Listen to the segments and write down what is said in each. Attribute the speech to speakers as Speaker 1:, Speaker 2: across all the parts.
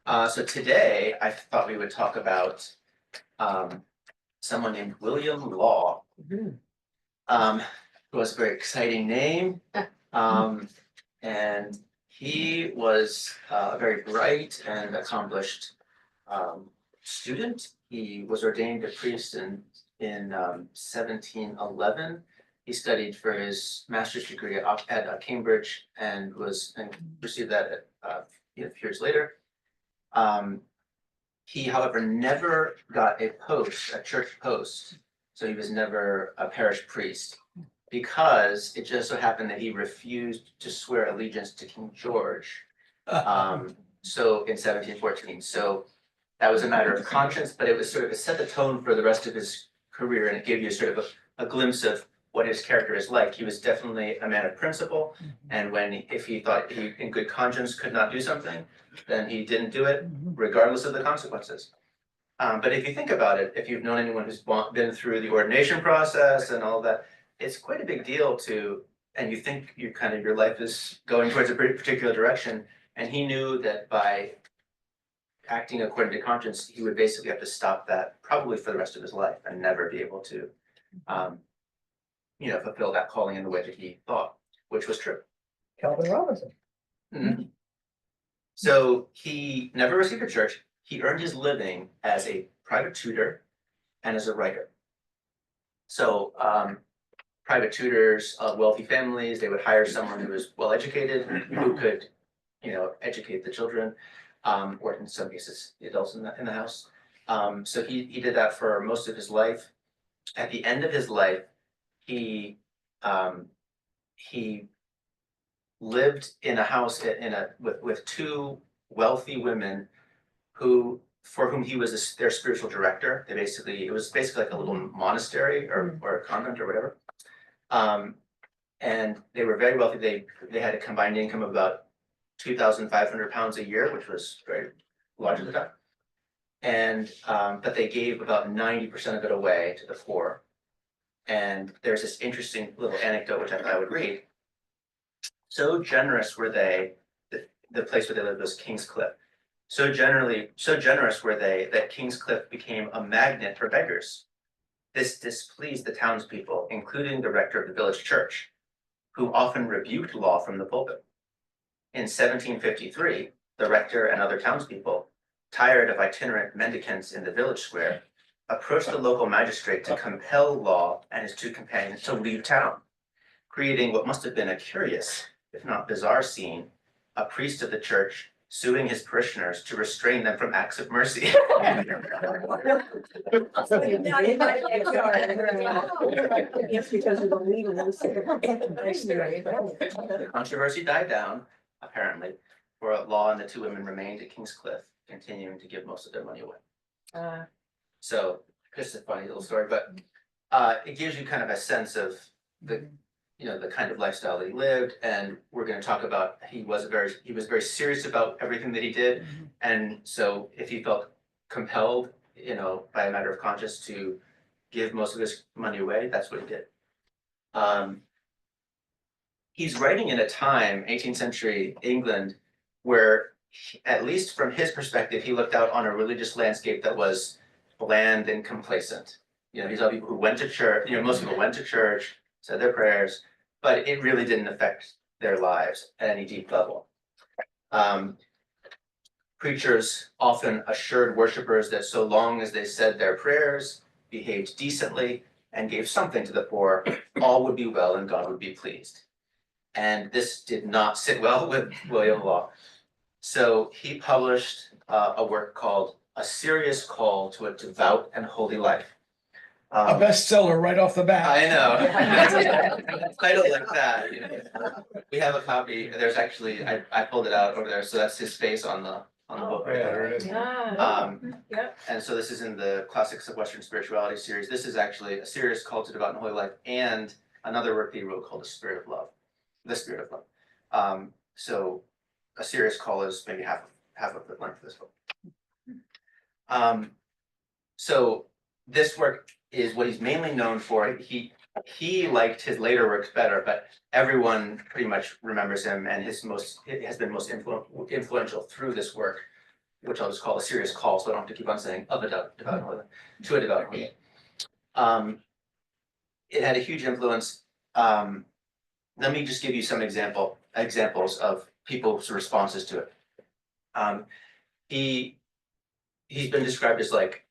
Speaker 1: So today I thought we would talk about someone named William Law. Who was a very exciting name. And he was a very bright and accomplished student. He was ordained a priest in 1711. He studied for his master's degree at Cambridge and received that a few years later. He, however, never got a church post, so he was never a parish priest, because it just so happened that he refused to swear allegiance to King George. So in 1714, so that was a matter of conscience, but it set the tone for the rest of his career, and it gave you sort of a glimpse of what his character is like. He was definitely a man of principle, and if he thought he, in good conscience, could not do something, then he didn't do it, regardless of the consequences. But if you think about it, if you've known anyone who's been through the ordination process and all that, it's quite a big deal and you think your life is going towards a particular direction, and he knew that by acting according to conscience, he would basically have to stop that probably for the rest of his life and never be able to fulfill that calling in the way that he thought, which was true.
Speaker 2: Calvin Robinson.
Speaker 1: Mm-hmm. So he never received a church. He earned his living as a private tutor and as a writer. So private tutors of wealthy families, they would hire someone who was well educated, who could, educate the children, or in some cases the adults in the house. So he did that for most of his life. At the end of his life, he lived in a house with two wealthy women for whom he was their spiritual director. It was basically like a little monastery or a convent or whatever. And they were very wealthy. They had a combined income of about £2,500 a year, which was very large at the time. And but they gave about 90% of it away to the poor. And there's this interesting little anecdote which I thought I would read. So generous were they, the place where they lived was King's Cliff. So generous were they that King's Cliff became a magnet for beggars. This displeased the townspeople, including the rector of the village church, who often rebuked Law from the pulpit. In 1753, the rector and other townspeople, tired of itinerant mendicants in the village square, approached the local magistrate to compel Law and his two companions to leave town, creating what must have been a curious, if not bizarre, scene: a priest of the church suing his parishioners to restrain them from acts of mercy.
Speaker 2: Yes, because of the legal.
Speaker 1: The controversy died down, apparently, for Law and the two women remained at King's Cliff, continuing to give most of their money away. So just a funny little story, but it gives you kind of a sense of the kind of lifestyle that he lived. And we're going to talk about he was very serious about everything that he did. And so if he felt compelled, by a matter of conscience to give most of his money away, that's what he did. He's writing in a time, 18th century England, where, at least from his perspective, he looked out on a religious landscape that was bland and complacent. He saw people who went to church, most people went to church, said their prayers, but it really didn't affect their lives at any deep level. Preachers often assured worshipers that so long as they said their prayers, behaved decently, and gave something to the poor, all would be well and God would be pleased. And this did not sit well with William Law. So he published a work called A Serious Call to a Devout and Holy Life.
Speaker 3: A bestseller right off the bat.
Speaker 1: I know. Title like that. We have a copy. There's actually, I pulled it out over there, so that's his face on the book.
Speaker 3: Yeah, there it is.
Speaker 1: And so this is in the Classics of Western Spirituality series. This is actually A Serious Call to Devout and Holy Life, and another work that he wrote called The Spirit of Love. So A Serious Call is maybe half of the length of this book. So this work is what he's mainly known for. He liked his later works better, but everyone pretty much remembers him, and has been most influential through this work. which I'll just call a serious call, so I don't have to keep on saying of a devout Northerner, to a devout Northerner. It had a huge influence. Let me just give you some examples of people's responses to it. He's been described as like,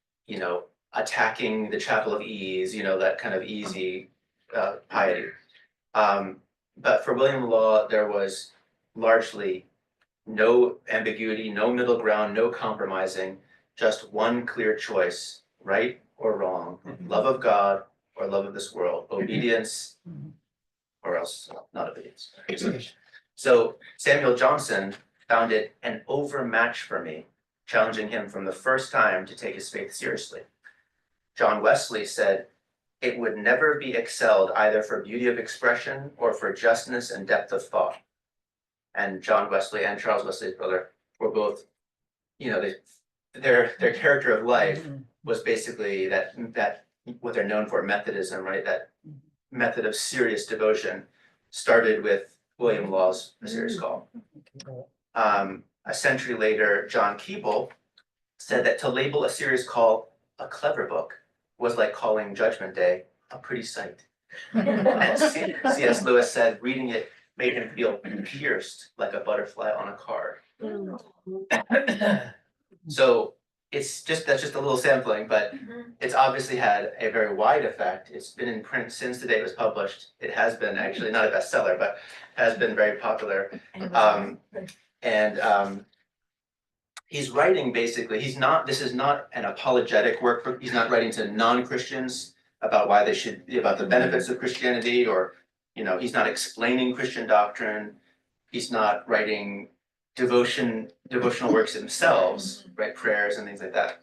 Speaker 1: attacking the chapel of ease, that kind of easy piety. But for William Law, there was largely no ambiguity, no middle ground, no compromising, just one clear choice, right or wrong, love of God or love of this world, obedience or else not obedience. So Samuel Johnson found it an overmatch for me, challenging him from the first time to take his faith seriously. John Wesley said, it would never be excelled either for beauty of expression or for justness and depth of thought. And John Wesley and Charles Wesley's brother were both, their character of life was basically that what they're known for, Methodism, right? That method of serious devotion started with William Law's A Serious Call. A century later, John Keble said that to label A Serious Call a clever book was like calling Judgment Day a pretty sight. And C.S. Lewis said reading it made him feel pierced like a butterfly on a card. So that's just a little sampling, but it's obviously had a very wide effect. It's been in print since the day it was published. It has been actually not a bestseller, but has been very popular. He's writing basically, this is not an apologetic work. He's not writing to non-Christians about about the benefits of Christianity, or, he's not explaining Christian doctrine. He's not writing devotional works themselves, right? Prayers and things like that.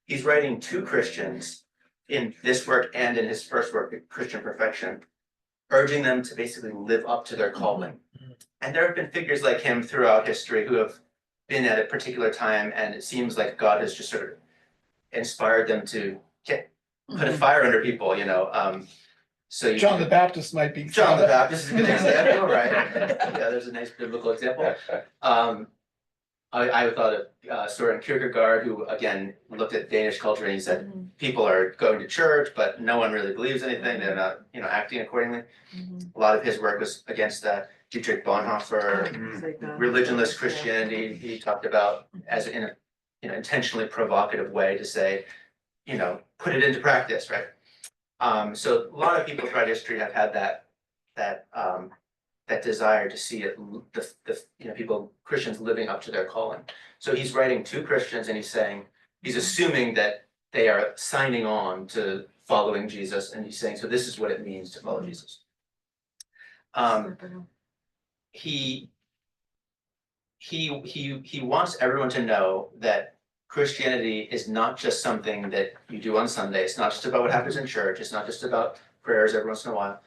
Speaker 1: He's writing to Christians in this work and in his first work, Christian Perfection, urging them to basically live up to their calling. And there have been figures like him throughout history who have been at a particular time, and it seems like God has just sort of inspired them to put a fire under people, So
Speaker 3: John the Baptist might be.
Speaker 1: John the Baptist is a good example, right? Yeah, there's a nice biblical example. I thought of Søren Kierkegaard, who again looked at Danish culture and he said people are going to church, but no one really believes anything. They're not, acting accordingly. A lot of his work was against that. Dietrich Bonhoeffer, religionless Christianity. He talked about as in an intentionally provocative way to say, put it into practice, right? So a lot of people throughout history have had that desire to see it, Christians living up to their calling. So he's writing to Christians and he's assuming that they are signing on to following Jesus, and he's saying, so this is what it means to follow Jesus. He wants everyone to know that Christianity is not just something that you do on Sunday. It's not just about what happens in church. It's not just about prayers every once in a while,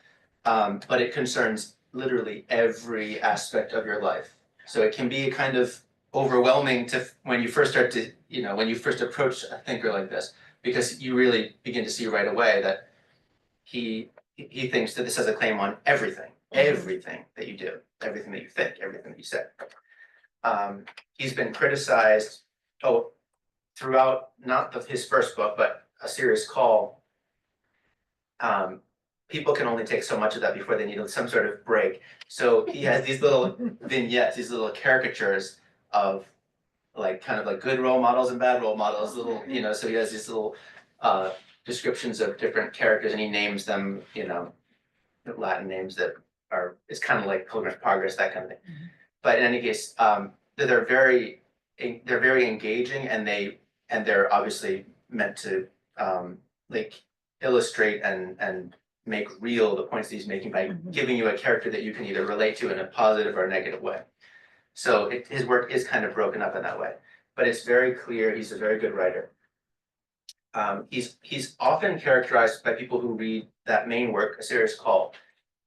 Speaker 1: but it concerns literally every aspect of your life. So it can be kind of overwhelming when you first approach a thinker like this, because you really begin to see right away that he thinks that this has a claim on everything that you do, everything that you think, everything that you say. He's been criticized throughout his first book, but A Serious Call. People can only take so much of that before they need some sort of break. So he has these little vignettes, these little caricatures of kind of good role models and bad role models, so he has these little descriptions of different characters, and he names them, Latin names it's kind of like Pilgrim's Progress, that kind of thing. But in any case, they're very engaging, and they're obviously meant to illustrate and make real the points that he's making by giving you a character that you can either relate to in a positive or a negative way. So his work is kind of broken up in that way, but it's very clear he's a very good writer. He's often characterized by people who read that main work, A Serious Call,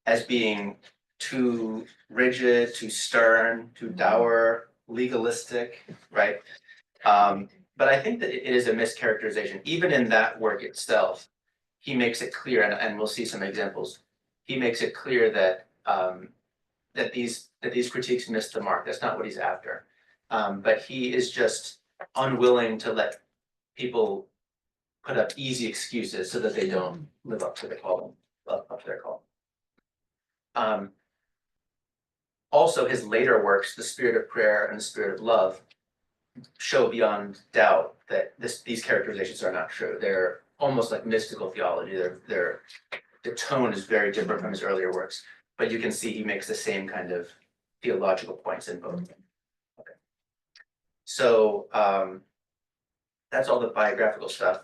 Speaker 1: as being too rigid, too stern, too dour, legalistic, right? But I think that it is a mischaracterization. Even in that work itself, he makes it clear, and we'll see some examples. He makes it clear that that these critiques miss the mark. That's not what he's after. But he is just unwilling to let people put up easy excuses so that they don't live up to the call, up to their call. Also, his later works, The Spirit of Prayer and The Spirit of Love, show beyond doubt that these characterizations are not true. They're almost like mystical theology. The tone is very different from his earlier works, but you can see he makes the same kind of theological points in both. Okay. So that's all the biographical stuff.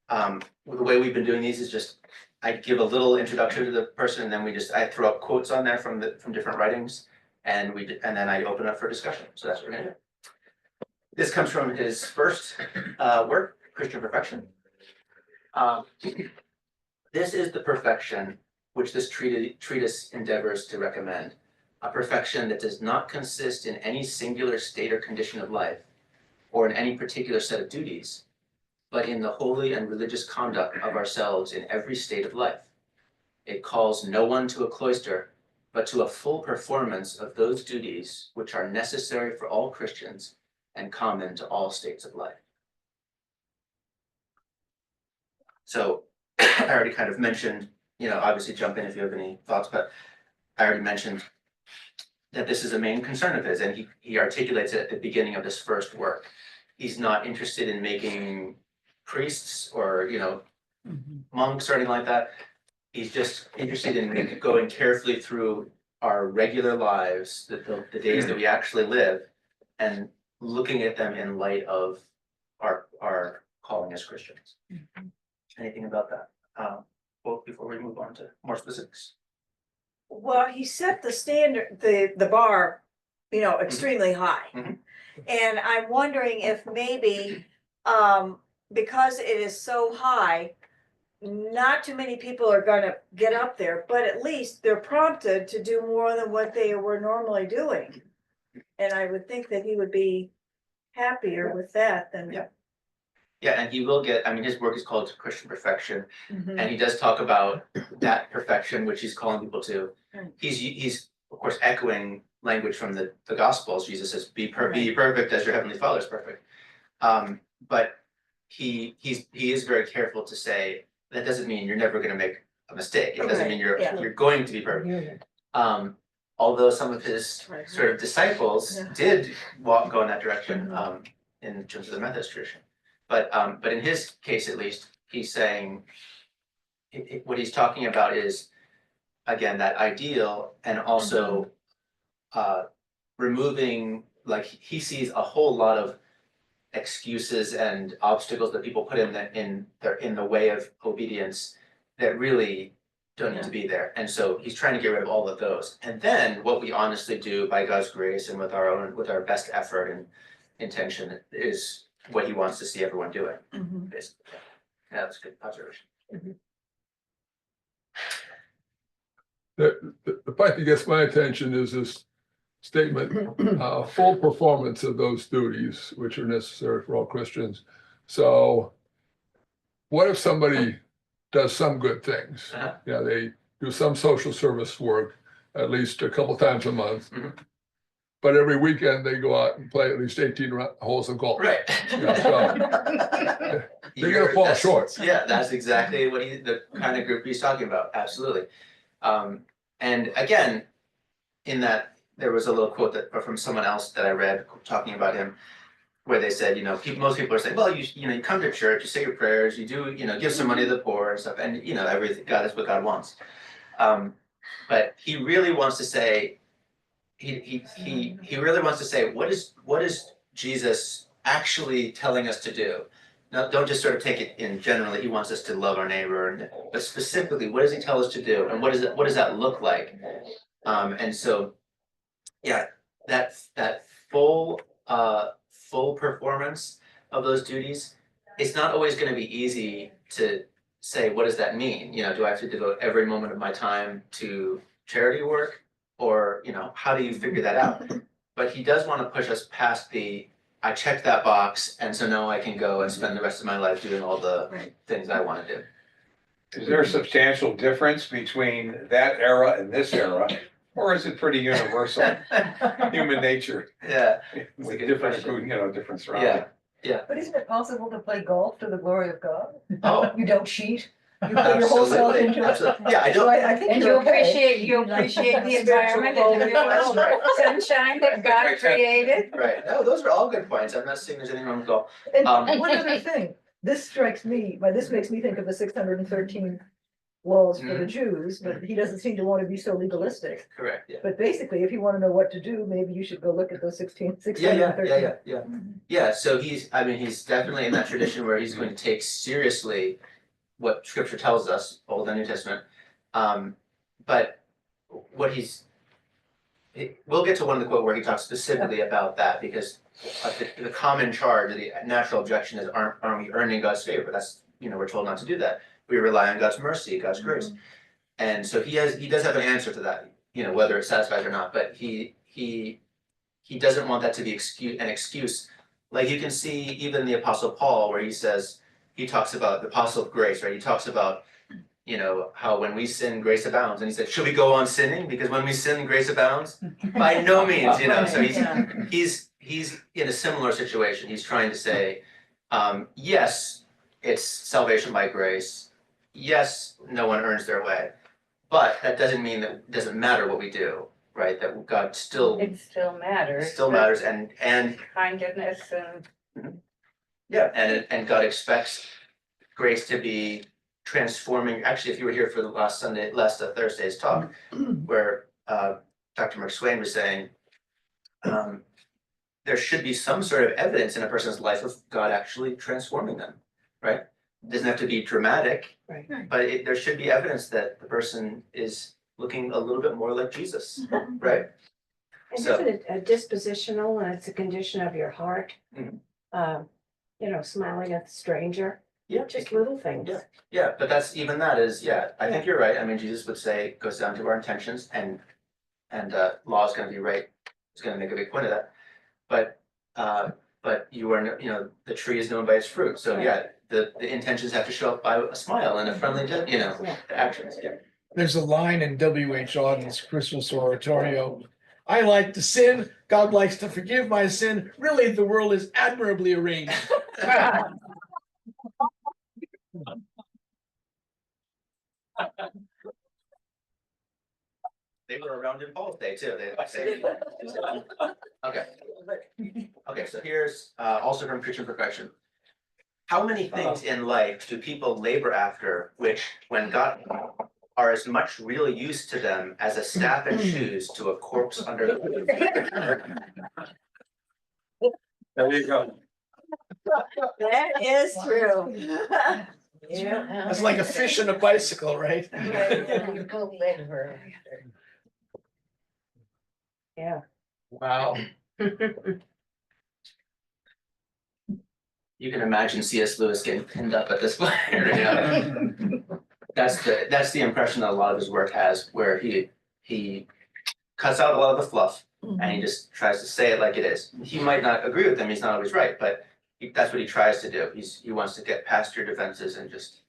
Speaker 1: The way we've been doing these is just I give a little introduction to the person, and then I throw up quotes on there from different writings, and then I open up for discussion. So that's what we're gonna do. This comes from his first work, Christian Perfection. This is the perfection which this treatise endeavors to recommend, a perfection that does not consist in any singular state or condition of life, or in any particular set of duties, but in the holy and religious conduct of ourselves in every state of life. It calls no one to a cloister, but to a full performance of those duties which are necessary for all Christians and common to all states of life. So I already kind of mentioned, obviously jump in if you have any thoughts, but I already mentioned that this is a main concern of his, and he articulates it at the beginning of this first work. He's not interested in making priests or, monks or anything like that. He's just interested in going carefully through our regular lives, the days that we actually live, and looking at them in light of our calling as Christians. Anything about that? Well, before we move on to more specifics.
Speaker 2: Well, he set the standard, the bar, extremely high.
Speaker 1: Mhm.
Speaker 2: And I'm wondering if maybe, because it is so high, not too many people are gonna get up there, but at least they're prompted to do more than what they were normally doing. And I would think that he would be happier with that than.
Speaker 1: Yeah. Yeah, and he will get, his work is called Christian Perfection,
Speaker 2: Mhm.
Speaker 1: and he does talk about that perfection which he's calling people to.
Speaker 2: Right.
Speaker 1: He's of course echoing language from the Gospels. Jesus says, be perfect as your heavenly Father is perfect. But he is very careful to say that doesn't mean you're never going to make a mistake. It doesn't mean you're going to be perfect. Although some of his sort of disciples did go in that direction in terms of the Methodist tradition. But in his case, at least, he's saying what he's talking about is, again, that ideal, and also removing, like, he sees a whole lot of excuses and obstacles that people put in the way of obedience that really don't need to be there. And so he's trying to get rid of all of those. And then what we honestly do by God's grace and with our best effort and intention is what he wants to see everyone doing.
Speaker 2: Mhm.
Speaker 1: Basically. Yeah, that's a good observation.
Speaker 4: The part that gets my attention is this statement, full performance of those duties which are necessary for all Christians. So what if somebody does some good things?
Speaker 1: Uh-huh.
Speaker 4: They do some social service work at least a couple times a month.
Speaker 1: Mhm.
Speaker 4: But every weekend they go out and play at least 18 holes of golf.
Speaker 1: Right.
Speaker 4: They're gonna fall short.
Speaker 1: Yeah, that's exactly what the kind of group he's talking about. Absolutely. And again, in that there was a little quote from someone else that I read talking about him, where they said, most people are saying, well, you come to church, you say your prayers, you do, give some money to the poor and stuff, and everything. God is what God wants. But he really wants to say, he really wants to say, what is Jesus actually telling us to do? Now, don't just sort of take it in generally. He wants us to love our neighbor, but specifically, what does he tell us to do, and what does that look like? And so, yeah, that full performance of those duties, it's not always going to be easy to say, what does that mean? Do I have to devote every moment of my time to charity work? Or, how do you figure that out? But he does want to push us past I checked that box, and so now I can go and spend the rest of my life doing all the things I want to do.
Speaker 5: Is there a substantial difference between that era and this era? Or is it pretty universal, human nature?
Speaker 1: Yeah.
Speaker 5: With
Speaker 1: a good
Speaker 5: different,
Speaker 1: question.
Speaker 5: different surroundings?
Speaker 6: But isn't it possible to play golf to the glory of God?
Speaker 1: Oh,
Speaker 6: You don't cheat, you put your whole self
Speaker 1: absolutely,
Speaker 6: into it.
Speaker 1: absolutely. Yeah, I
Speaker 6: So
Speaker 1: don't,
Speaker 6: I think
Speaker 7: And
Speaker 6: you're okay.
Speaker 7: you appreciate the environment and the
Speaker 1: That's right.
Speaker 7: sunshine that God created.
Speaker 1: right. No, those are all good points. I'm not saying there's anything wrong with golf.
Speaker 6: And
Speaker 1: Um,
Speaker 6: one other thing, this strikes me, but this makes me think of the 613 laws for the Jews, but he doesn't seem to want to be so legalistic.
Speaker 1: Correct, yeah.
Speaker 6: But basically, if you want to know what to do, maybe you should go look at those 613.
Speaker 1: Yeah, so he's definitely in that tradition where he's going to take seriously what scripture tells us, Old and New Testament. But what we'll get to one of the quote where he talks specifically about that, because the common charge, the natural objection is, aren't we earning God's favor? That's, we're told not to do that. We rely on God's mercy, God's grace. And so he does have an answer to that, whether it satisfies or not, but he doesn't want that to be an excuse. Like you can see even the Apostle Paul, where he talks about the apostle of grace, right? He talks about, how when we sin, grace abounds. And he said, should we go on sinning? Because when we sin, grace abounds? By no means, so he's in a similar situation. He's trying to say, yes, it's salvation by grace. Yes, no one earns their way. But that doesn't mean that it doesn't matter what we do, right? That God still
Speaker 7: It still matters.
Speaker 1: and
Speaker 7: Kindness and.
Speaker 1: yeah, and God expects grace to be transforming. Actually, if you were here for the last Thursday's talk, where Dr. McSwain was saying, there should be some sort of evidence in a person's life of God actually transforming them, right? It doesn't have to be dramatic,
Speaker 6: Right.
Speaker 1: but there should be evidence that the person is looking a little bit more like Jesus, right?
Speaker 8: And
Speaker 1: So-
Speaker 8: isn't it dispositional and it's a condition of your heart?
Speaker 1: Mhm.
Speaker 8: Smiling at the stranger,
Speaker 1: Yeah,
Speaker 8: just little things.
Speaker 1: Yeah. Yeah, but I think you're right. I mean, Jesus would say it goes down to our intentions, and law is going to be right. It's going to make a big point of that. But you are, the tree is known by its fruit. So yeah, the intentions have to show up by a smile and a friendly,
Speaker 8: Yeah.
Speaker 1: actions. Yeah.
Speaker 3: There's a line in W.H. Auden's Christmas Oratorio. I like to sin, God likes to forgive my sin. Really, the world is admirably arranged.
Speaker 1: They were around in Paul's day too. Okay. Okay, so here's also from Christian Perfection. How many things in life do people labor after which, when gotten, are as much real use to them as a staff and shoes to a corpse under the roof?
Speaker 5: There you go.
Speaker 2: That is true.
Speaker 6: Yeah.
Speaker 3: It's like a fish and a bicycle, right?
Speaker 6: Yeah.
Speaker 3: Wow.
Speaker 1: You can imagine C.S. Lewis getting pinned up at this point. That's the impression that a lot of his work has, where he cuts out a lot of the fluff and he just tries to say it like it is. He might not agree with them, he's not always right, but that's what he tries to do. He wants to get past your defenses and just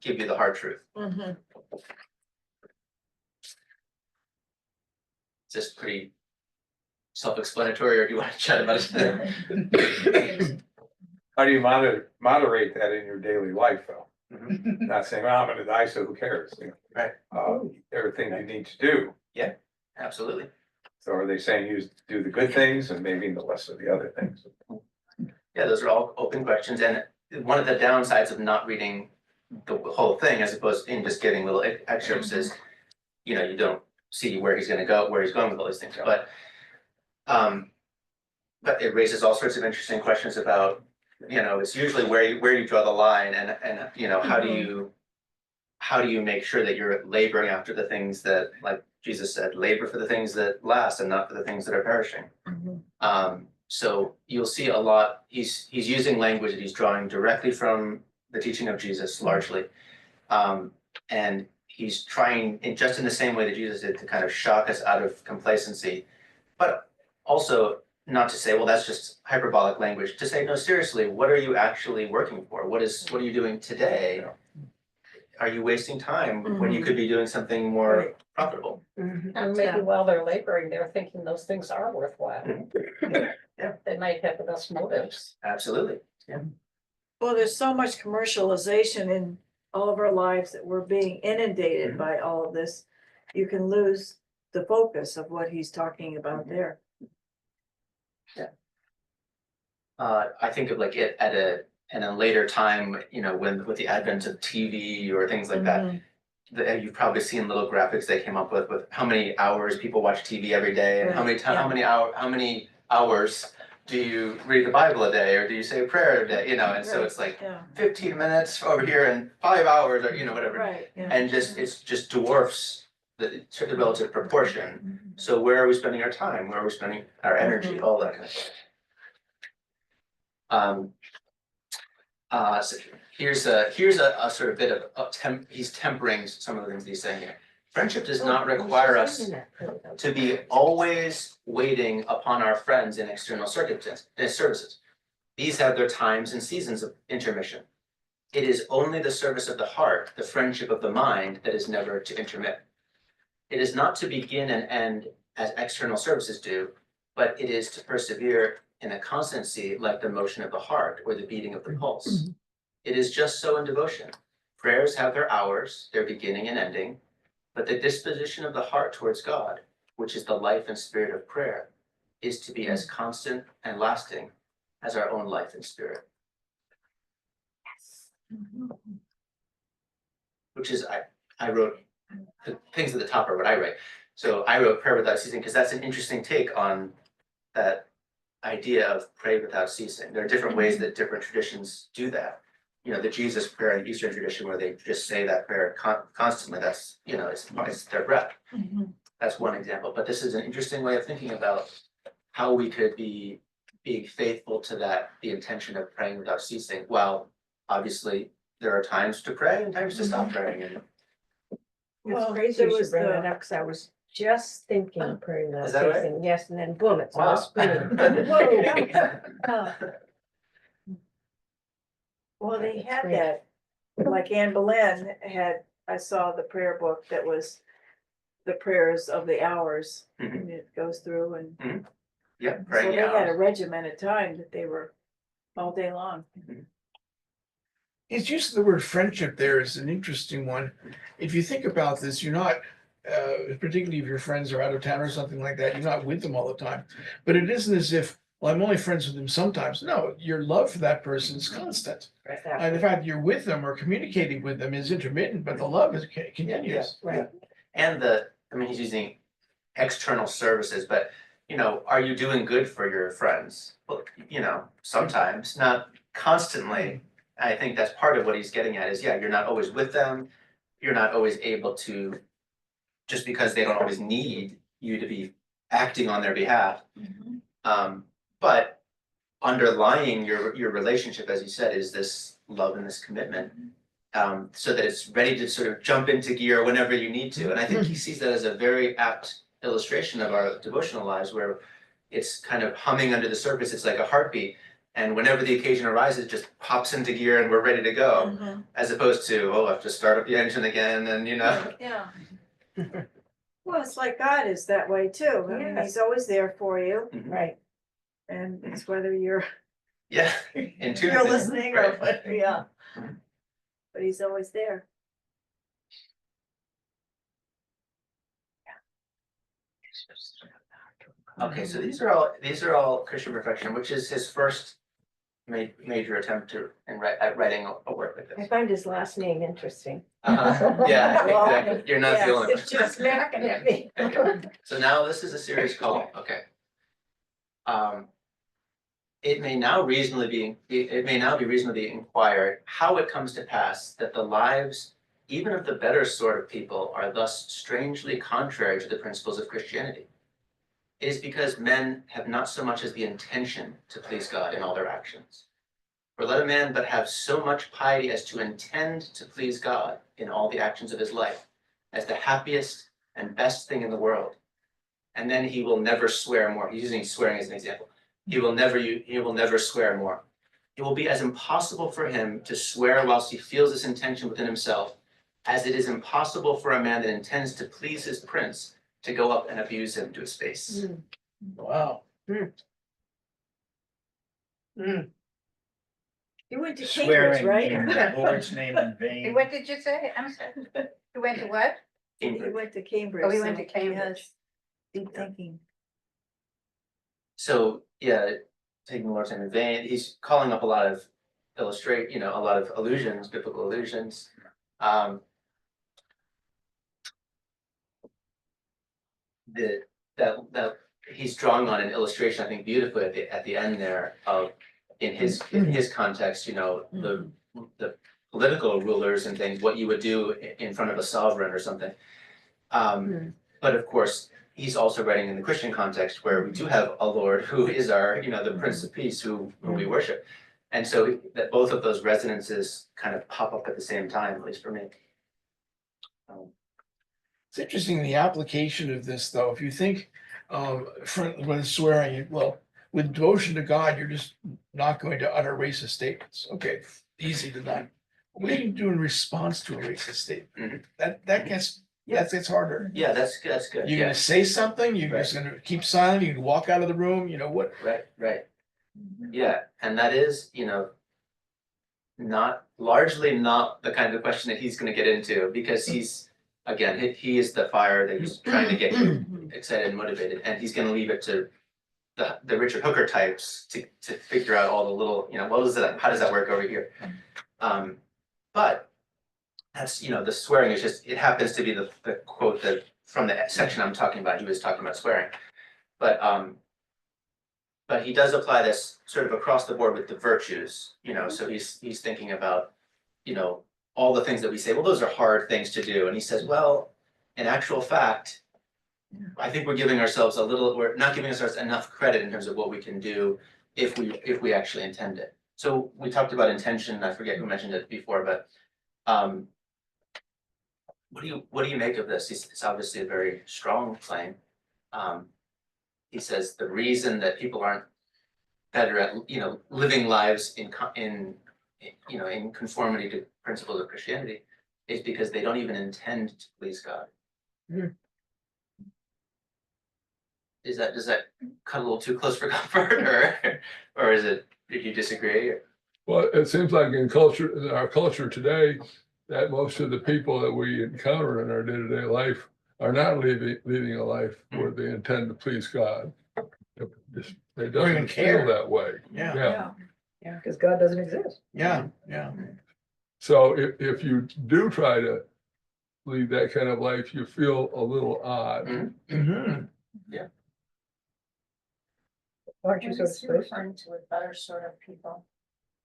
Speaker 1: give you the hard truth.
Speaker 2: Mhm.
Speaker 1: It's just pretty self-explanatory, or do you want to chat about it?
Speaker 5: How do you moderate that in your daily life, though?
Speaker 1: Mhm.
Speaker 5: Not saying, well, I'm gonna die, so who cares?
Speaker 1: Right.
Speaker 5: There are things you need to do.
Speaker 1: Absolutely.
Speaker 5: So are they saying you do the good things and maybe the less of the other things?
Speaker 1: Yeah, those are all open questions, and one of the downsides of not reading the whole thing, as opposed to just giving little excerpts, is, you don't see where he's going with all these things, but it raises all sorts of interesting questions about, it's usually where you draw the line, and how do you make sure that you're laboring after the things that, like Jesus said, labor for the things that last and not for the things that are perishing. So you'll see a lot, he's using language that he's drawing directly from the teaching of Jesus largely. And he's trying, just in the same way that Jesus did, to kind of shock us out of complacency, but also not to say, well, that's just hyperbolic language, to say, no, seriously, what are you actually working for? What are you doing today are you wasting time when you could be doing something more
Speaker 2: Right.
Speaker 1: profitable?
Speaker 8: Mhm.
Speaker 9: And maybe while they're laboring, they're thinking those things are worthwhile.
Speaker 1: Yeah.
Speaker 9: They might have the best motives.
Speaker 1: Absolutely.
Speaker 2: Well, there's so much commercialization in all of our lives that we're being inundated by all of this. You can lose the focus of what he's talking about there.
Speaker 1: I think of like it at a later time, you know, when with the advent of TV or things like that. You've probably seen little graphics they came up with how many hours people watch TV every day and how many
Speaker 2: Right, yeah.
Speaker 1: how many hours do you read the Bible a day or do you say a prayer a day, you know, and so
Speaker 2: Right,
Speaker 1: it's like
Speaker 2: Yeah,
Speaker 1: 15 minutes over here and 5 hours or you know whatever.
Speaker 2: right, yeah.
Speaker 1: And it's just dwarfs the relative proportion. So where are we spending our time? Where are we spending our energy? All that kind of stuff. So here's a sort of bit of he's tempering some of the things he's saying here. Friendship does not require us to be always waiting upon our friends in external services. These have their times and seasons of intermission. It is only the service of the heart, the friendship of the mind, that is never to intermit. It is not to begin and end as external services do, but it is to persevere in a constancy like the motion of the heart or the beating of the pulse. It is just so in devotion. Prayers have their hours, their beginning and ending, but the disposition of the heart towards God, which is the life and spirit of prayer, is to be as constant and lasting as our own life and spirit. Which is, I wrote, the things at the top are what I write. So I wrote prayer without ceasing because that's an interesting take on that idea of pray without ceasing. There are different ways that different traditions do that. You know, the Jesus prayer in the Eastern tradition where they just say that prayer constantly, that's, you know, it's their breath. That's one example, but this is an interesting way of thinking about how we could be being faithful to that, the intention of praying without ceasing, while obviously there are times to pray and times to stop praying. And
Speaker 8: It's
Speaker 2: Well,
Speaker 8: crazy
Speaker 2: there
Speaker 8: you should
Speaker 2: was
Speaker 8: bring that
Speaker 2: the-
Speaker 8: up, because I was just thinking of praying
Speaker 1: Is
Speaker 8: without
Speaker 1: that right?
Speaker 8: ceasing, yes, and then boom, it's
Speaker 1: Wow.
Speaker 8: all spinning.
Speaker 2: Well, they
Speaker 8: That's
Speaker 2: had
Speaker 8: great.
Speaker 2: that, like Anne Boleyn had, I saw the prayer book that was the prayers of the hours.
Speaker 1: Mhm.
Speaker 2: And it goes through and
Speaker 1: Yeah,
Speaker 2: so
Speaker 1: praying
Speaker 2: they had a
Speaker 1: out.
Speaker 2: regimented time that they were all day long.
Speaker 3: His use of the word friendship there is an interesting one. If you think about this, you're not, particularly if your friends are out of town or something like that, you're not with them all the time. But it isn't as if, well, I'm only friends with them sometimes. No, your love for that person is constant. And the fact that you're with them or communicating with them is intermittent, but the love is continuous.
Speaker 8: Right.
Speaker 1: And I mean, he's using external services, but, you know, are you doing good for your friends? Well, you know, sometimes, not constantly. I think that's part of what he's getting at is, yeah, you're not always with them. You're not always able to, just because they don't always need you to be acting on their behalf. But underlying your relationship, as you said, is this love and this commitment. So that it's ready to sort of jump into gear whenever you need to. And I think he sees that as a very apt illustration of our devotional lives where it's kind of humming under the surface. It's like a heartbeat. And whenever the occasion arises, it just pops into gear and we're ready to go. As opposed to, oh, I have to start up the engine again and, you know.
Speaker 2: Yeah. Well, it's like God is that way too. I mean, he's always there for you
Speaker 8: Right.
Speaker 2: and it's whether you're
Speaker 1: Yeah, in tune.
Speaker 2: you're
Speaker 1: with it,
Speaker 2: listening or
Speaker 1: right.
Speaker 2: whether, yeah. But he's always there.
Speaker 1: Okay, so these are all Christian Perfection, which is his first major attempt at writing a work like
Speaker 8: I
Speaker 1: this.
Speaker 8: find his last name interesting.
Speaker 1: Yeah,
Speaker 2: Well,
Speaker 1: exactly. You're not the
Speaker 2: yes,
Speaker 1: only one.
Speaker 8: It's just smacking at me.
Speaker 1: Okay. So now this is a serious call. Okay. It may now be reasonably inquired how it comes to pass that the lives, even of the better sort of people, are thus strangely contrary to the principles of Christianity. It is because men have not so much as the intention to please God in all their actions. For let a man but have so much piety as to intend to please God in all the actions of his life, as the happiest and best thing in the world. And then he will never swear more. He's using swearing as an example. He will never swear more. It will be as impossible for him to swear whilst he feels this intention within himself as it is impossible for a man that intends to please his prince to go up and abuse him to his face.
Speaker 3: Wow.
Speaker 2: You went to Cambridge,
Speaker 10: Swearing
Speaker 2: right?
Speaker 10: in the Lord's name in vain.
Speaker 7: What did you say? I'm sorry. You went to what?
Speaker 2: He
Speaker 1: Cambridge.
Speaker 2: went to Cambridge.
Speaker 7: Oh, he went
Speaker 2: so
Speaker 7: to Cambridge.
Speaker 2: he has Deep thinking.
Speaker 1: So, yeah, taking the Lord's name in vain, he's calling up a lot of a lot of allusions, biblical allusions. That he's drawing on an illustration, I think, beautifully at the end there of, in his context, the political rulers and things, what you would do in front of a sovereign or something. But of course, he's also writing in the Christian context where we do have a Lord who is our, the Prince of Peace who we worship. And so that both of those resonances kind of pop up at the same time, at least for me.
Speaker 3: It's interesting, the application of this, though, if you think, when swearing, well, with devotion to God, you're just not going to utter racist statements. Okay, easy to that. What do you do in response to a racist statement? That gets harder.
Speaker 1: Yeah, that's good.
Speaker 3: You're
Speaker 1: Yeah,
Speaker 3: gonna say something, you're just gonna keep silent, you can walk out of the room, what?
Speaker 1: right. Yeah, and that is, largely not the kind of question that he's gonna get into, because again, he is the fire that he's trying to get you excited and motivated, and he's gonna leave it to the Richard Hooker types to figure out all the little, how does that work over here? But that's, the swearing is just, it happens to be the quote that from the section I'm talking about, he was talking about swearing. But he does apply this sort of across the board with the virtues, so he's thinking about, all the things that we say, well, those are hard things to do. And he says, well, in actual fact, I think we're not giving ourselves enough credit in terms of what we can do if we actually intend it. So we talked about intention, I forget who mentioned it before, but what do you make of this? It's obviously a very strong claim. He says the reason that people aren't better at living lives in conformity to principles of Christianity is because they don't even intend to please God. Does that cut a little too close for comfort, or is it? Did you disagree? Or?
Speaker 4: Well, it seems like in our culture today, that most of the people that we encounter in our day-to-day life are not leading a life where they intend to please God. It doesn't feel that way.
Speaker 3: Yeah,
Speaker 6: Because God doesn't exist.
Speaker 3: yeah.
Speaker 4: So if you do try to lead that kind of life, you feel a little odd.
Speaker 3: Mm-hmm.
Speaker 6: Aren't you
Speaker 9: What
Speaker 6: sort of
Speaker 9: is he
Speaker 6: supposed to?
Speaker 9: referring to with better sort of people?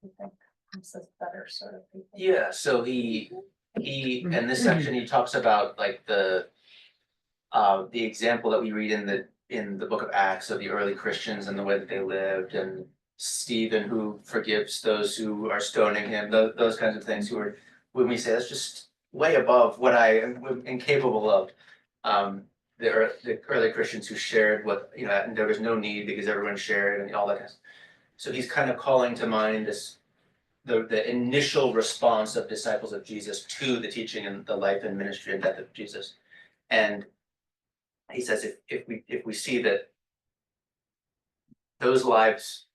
Speaker 9: You think he says better sort of people?
Speaker 1: Yeah. So he in this section he talks about like the example that we read in the book of Acts of the early Christians and the way that they lived, and Stephen who forgives those who are stoning him, those kinds of things, who are, when we say that's just way above what I am incapable of. The early Christians who shared what, and there was no need because everyone shared and all that kind of stuff. So he's kind of calling to mind the initial response of disciples of Jesus to the teaching and the life and ministry and death of Jesus. And he says if we see that those lives,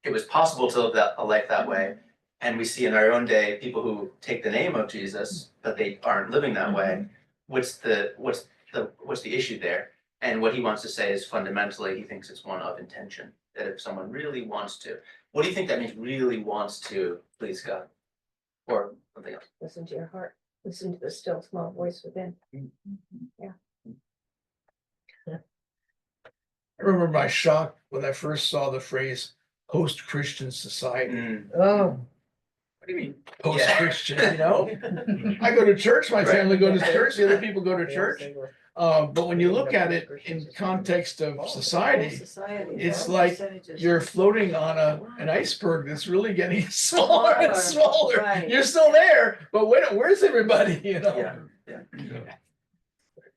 Speaker 1: it was possible to live a life that way, and we see in our own day people who take the name of Jesus but they aren't living that way, what's the issue there? And what he wants to say is fundamentally he thinks it's one of intention, that if someone really wants to, what do you think that means, really wants to please God or something else?
Speaker 8: Listen to your heart, listen to the still small voice within.
Speaker 3: I remember my shock when I first saw the phrase post-Christian society.
Speaker 6: Oh,
Speaker 3: What do you mean post-Christian, I go to church, my family goes to church, the other people go to church. But when you look at it in context of society, it's like you're floating on an iceberg that's really getting smaller and smaller.
Speaker 2: Right.
Speaker 3: You're still there, but where's everybody,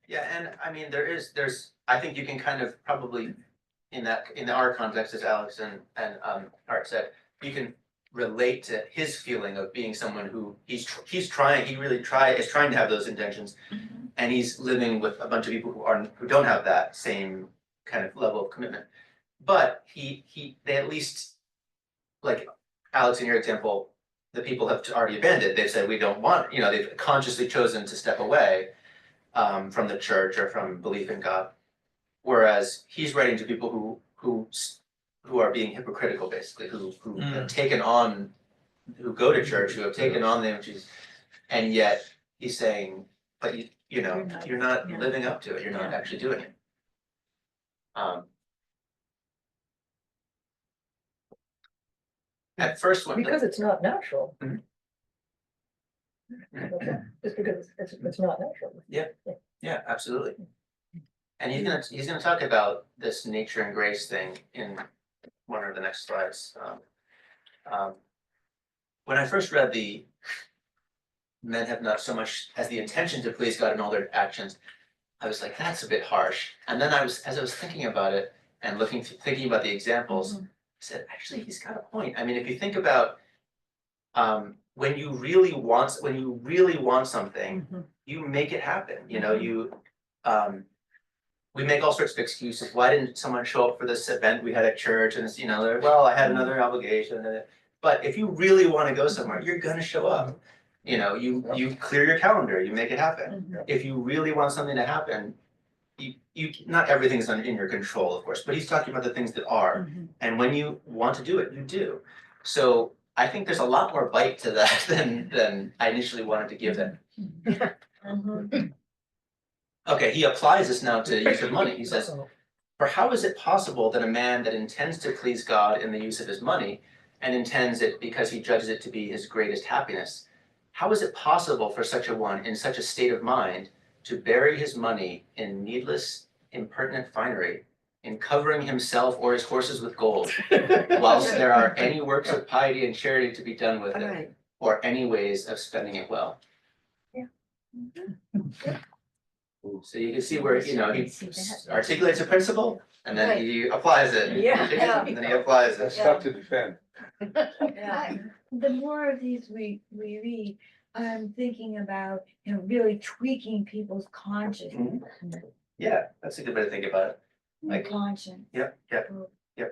Speaker 1: Yeah, and I mean, there's, I think you can kind of probably in our context, as Alex and Art said, you can relate to his feeling of being someone who is trying to have those intentions, and he's living with a bunch of people who don't have that same kind of level of commitment. But they at least, like Alex, in your example, the people have already abandoned. They've said we don't want, they've consciously chosen to step away from the church or from belief in God. Whereas he's writing to people who are being hypocritical, basically, who have taken on, who go to church, who have taken on the images, and yet he's saying, but you're not living up to it. You're not actually doing it. At first,
Speaker 6: Because it's not natural.
Speaker 1: Mhm.
Speaker 6: Just because it's not natural.
Speaker 1: Yeah, absolutely. And he's gonna talk about this nature and grace thing in one of the next slides. When I first read the men have not so much as the intention to please God in all their actions, I was like, that's a bit harsh. And then as I was thinking about it and thinking about the examples, I said, actually, he's got a point. I mean, if you think about when you really want something, you make it happen. We make all sorts of excuses. Why didn't someone show up for this event we had at church? And it's, well, I had another obligation. But if you really want to go somewhere, you're gonna show up. You clear your calendar, you make it happen. If you really want something to happen, you not everything's in your control, of course, but he's talking about the things that are. And when you want to do it, you do. So I think there's a lot more bite to that than I initially wanted to give it. Okay, he applies this now to use of money. He says, for how is it possible that a man that intends to please God in the use of his money, and intends it because he judges it to be his greatest happiness, how is it possible for such a one in such a state of mind to bury his money in needless, impertinent finery, in covering himself or his horses with gold, whilst there are any works of piety and charity to be done with it, or any ways of spending it well? So you can see where, he articulates a principle and then he applies it. And then he applies
Speaker 5: That's
Speaker 1: it.
Speaker 5: tough to defend.
Speaker 11: The more of these we read, I'm thinking about, really tweaking people's conscience.
Speaker 1: Yeah, that's a good way to think about it. Like,
Speaker 11: Conscience.
Speaker 1: Yep,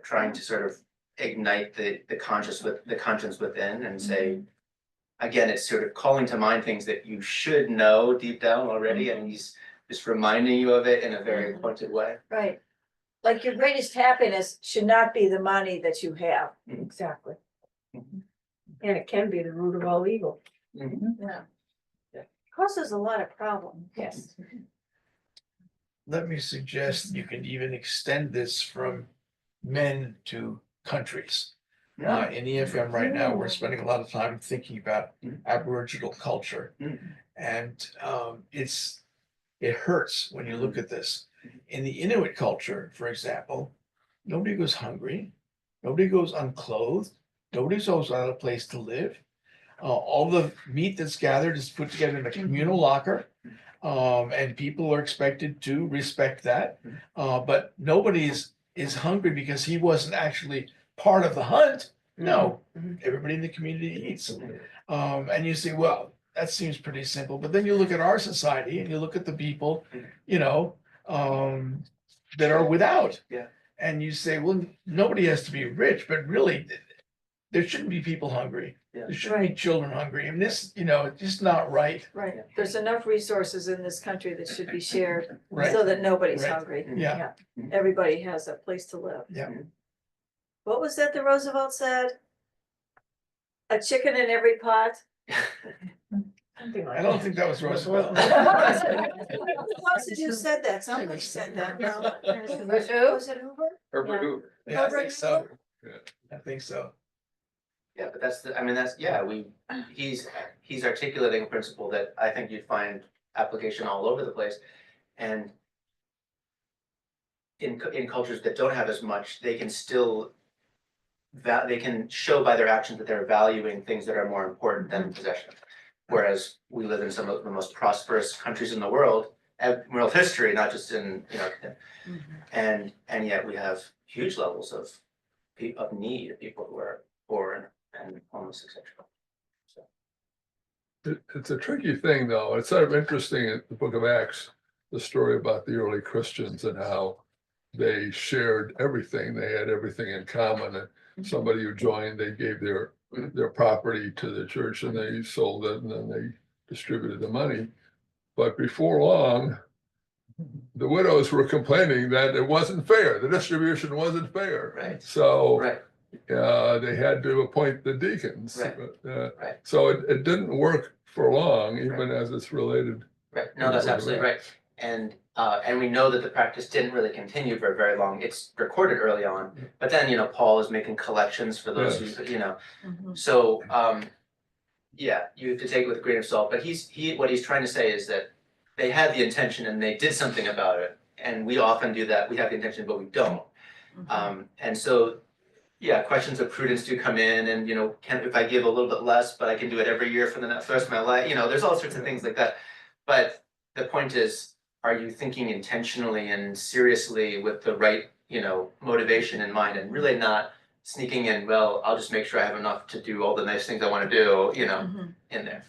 Speaker 1: trying to sort of ignite the conscience within and say, again, it's sort of calling to mind things that you should know deep down already, and he's just reminding you of it in a very pointed way.
Speaker 2: Right. Like your greatest happiness should not be the money that you have.
Speaker 8: Exactly. And it can be the root of all evil.
Speaker 2: Yeah. Causes a lot of problems.
Speaker 8: Yes.
Speaker 3: Let me suggest you can even extend this from men to countries. In EFM right now, we're spending a lot of time thinking about Aboriginal culture. And it hurts when you look at this. In the Inuit culture, for example, nobody goes hungry, nobody goes unclothed, nobody's always without a place to live. All the meat that's gathered is put together in a communal locker. And people are expected to respect that. But nobody is hungry because he wasn't actually part of the hunt. No, everybody in the community eats. And you say, well, that seems pretty simple. But then you look at our society and you look at the people, that are without.
Speaker 1: Yeah.
Speaker 3: And you say, well, nobody has to be rich, but really, there shouldn't be people hungry.
Speaker 1: Yeah.
Speaker 3: There shouldn't be children hungry. And this, it's just not right.
Speaker 2: Right. There's enough resources in this country that should be shared
Speaker 3: Right.
Speaker 2: so that nobody's
Speaker 3: Right.
Speaker 2: hungry.
Speaker 3: Yeah.
Speaker 2: Everybody has a place to live.
Speaker 3: Yeah.
Speaker 2: What was that that Roosevelt said? A chicken in every pot?
Speaker 8: Something like
Speaker 3: I don't
Speaker 8: that.
Speaker 3: think that was Roosevelt.
Speaker 2: Who else who said that? Somebody said that. No. Was it Hoover?
Speaker 5: Herbert Hoover.
Speaker 3: Yeah, I think so. I think so.
Speaker 1: Yeah, but he's articulating a principle that I think you'd find application all over the place. And in cultures that don't have as much, they can still they can show by their actions that they're valuing things that are more important than possession. Whereas we live in some of the most prosperous countries in the world history, not just in, and yet we have huge levels of need, people who are poor and promise, etc.
Speaker 4: It's a tricky thing, though. It's sort of interesting in the book of Acts, the story about the early Christians and how they shared everything. They had everything in common. And somebody who joined, they gave their property to the church and they sold it and then they distributed the money. But before long, the widows were complaining that it wasn't fair. The distribution wasn't fair.
Speaker 1: Right.
Speaker 4: So
Speaker 1: Right.
Speaker 4: they had to appoint the deacons.
Speaker 1: Right. Right.
Speaker 4: So it didn't work for long, even as it's related.
Speaker 1: Right, no, that's absolutely right. And we know that the practice didn't really continue for very long. It's recorded early on, but then, you know, Paul is making collections for those who, you know, so, yeah, you have to take it with a grain of salt, but what he's trying to say is that they had the intention and they did something about it. And we often do that. We have the intention, but we don't. And so, yeah, questions of prudence do come in and, you know, if I give a little bit less, but I can do it every year for the rest of my life, you know, there's all sorts of things like that. But the point is, are you thinking intentionally and seriously with the right, you know, motivation in mind and really not sneaking in, well, I'll just make sure I have enough to do all the nice things I want to do, you know, in there.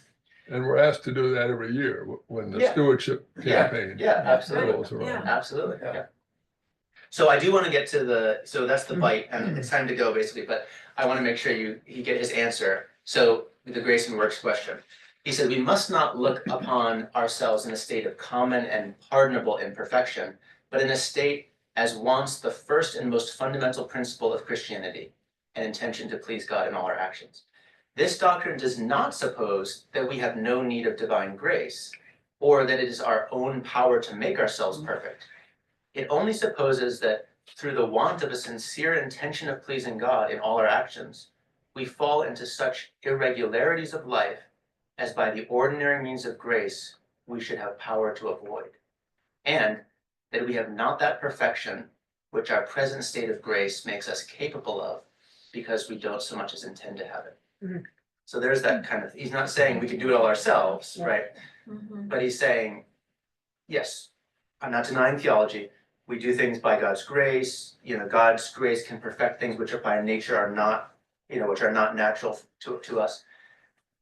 Speaker 4: And we're asked to do that every year when the stewardship campaign
Speaker 1: Absolutely.
Speaker 4: rolls around.
Speaker 1: Absolutely, yeah. So I do want to get to so that's the bite and it's time to go basically, but I want to make sure you get his answer. So the grace and works question. He said, we must not look upon ourselves in a state of common and pardonable imperfection, but in a state as wants the first and most fundamental principle of Christianity, an intention to please God in all our actions. This doctrine does not suppose that we have no need of divine grace, or that it is our own power to make ourselves perfect. It only supposes that through the want of a sincere intention of pleasing God in all our actions, we fall into such irregularities of life as by the ordinary means of grace we should have power to avoid, and that we have not that perfection which our present state of grace makes us capable of, because we don't so much as intend to have it. So there's that kind of, he's not saying we can do it all ourselves, right? But he's saying, yes, I'm not denying theology. We do things by God's grace. You know, God's grace can perfect things which are by nature are not, you know, which are not natural to us.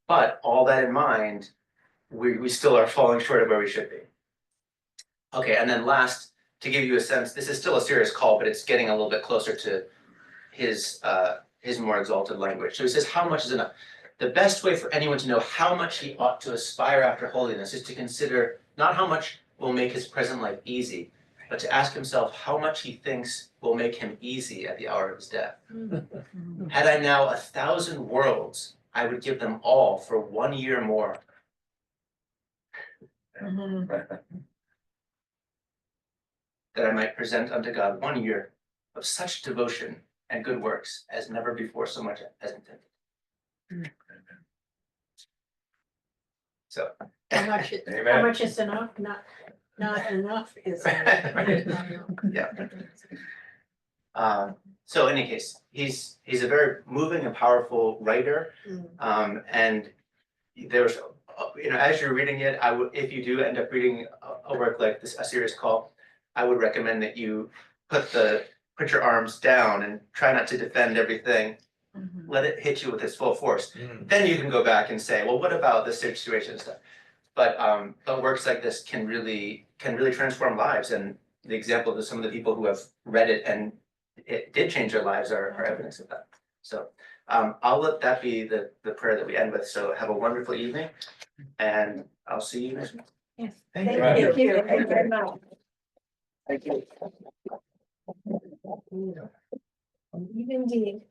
Speaker 1: But all that in mind, we still are falling short of where we should be. Okay, and then last, to give you a sense, this is still a serious call, but it's getting a little bit closer to his more exalted language. So he says, how much is enough? The best way for anyone to know how much he ought to aspire after holiness is to consider not how much will make his present life easy, but to ask himself how much he thinks will make him easy at the hour of his death. Had I now 1,000 worlds, I would give them all for 1 year more. That I might present unto God 1 year of such devotion and good works as never before so much as intended. So.
Speaker 8: How much is enough? Not enough is enough.
Speaker 1: Yeah. So in any case, he's a very moving and powerful writer. And there's, you know, as you're reading it, I would, if you do end up reading a work like this, a serious call, I would recommend that you put your arms down and try not to defend everything. Let it hit you with its full force. Then you can go back and say, well, what about this situation and stuff? But works like this can really transform lives. And the example of some of the people who have read it and it did change their lives are evidence of that. So I'll let that be the prayer that we end with. So have a wonderful evening, and I'll see you next week.
Speaker 8: Yes.
Speaker 6: Thank you.
Speaker 2: Thank you very much.
Speaker 1: Thank you.
Speaker 11: Indeed.